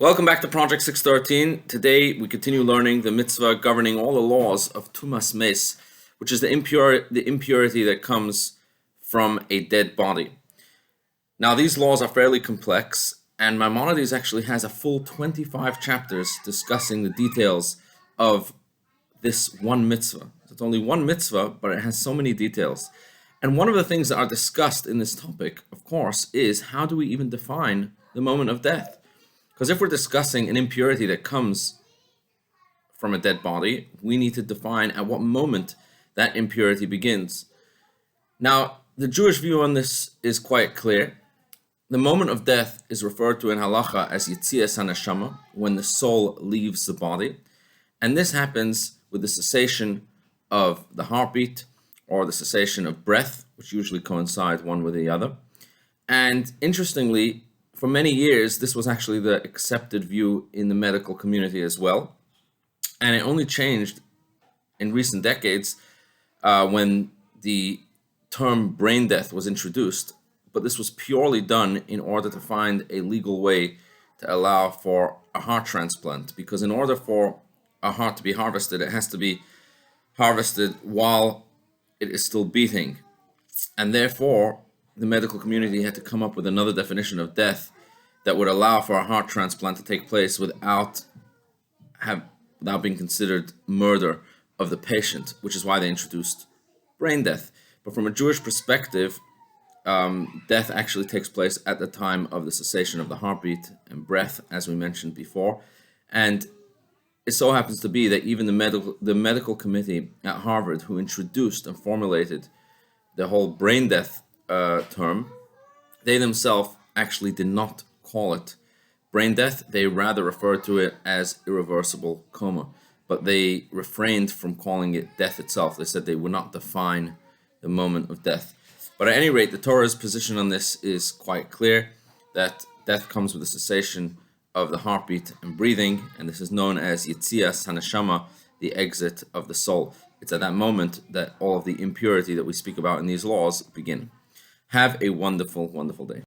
Welcome back to Project 613. Today we continue learning the mitzvah governing all the laws of tumas mes, which is the impurity that comes from a dead body. Now these laws are fairly complex, and Maimonides actually has a full 25 chapters discussing the details of this one mitzvah. So it's only one mitzvah, but it has so many details. And one of the things that are discussed in this topic, of course, is how do we even define the moment of death? Because if we're discussing an impurity that comes from a dead body, we need to define at what moment that impurity begins. Now, the Jewish view on this is quite clear. The moment of death is referred to in halacha as yitzias haneshama, when the soul leaves the body. And this happens with the cessation of the heartbeat or the cessation of breath, which usually coincide one with the other. And interestingly, for many years, this was actually the accepted view in the medical community as well. And it only changed in recent decades when the term brain death was introduced. But this was purely done in order to find a legal way to allow for a heart transplant. Because in order for a heart to be harvested, it has to be harvested while it is still beating. And therefore, the medical community had to come up with another definition of death that would allow for a heart transplant to take place without being considered murder of the patient, which is why they introduced brain death. But from a Jewish perspective, death actually takes place at the time of the cessation of the heartbeat and breath, as we mentioned before. And it so happens to be that even the medical committee at Harvard, who introduced and formulated the whole brain death term, they themselves actually did not call it brain death. They rather referred to it as irreversible coma, but they refrained from calling it death itself. They said they would not define the moment of death. But at any rate, the Torah's position on this is quite clear, that death comes with the cessation of the heartbeat and breathing, and this is known as yitzias haneshama, the exit of the soul. It's at that moment that all of the impurity that we speak about in these laws begin. Have a wonderful, wonderful day.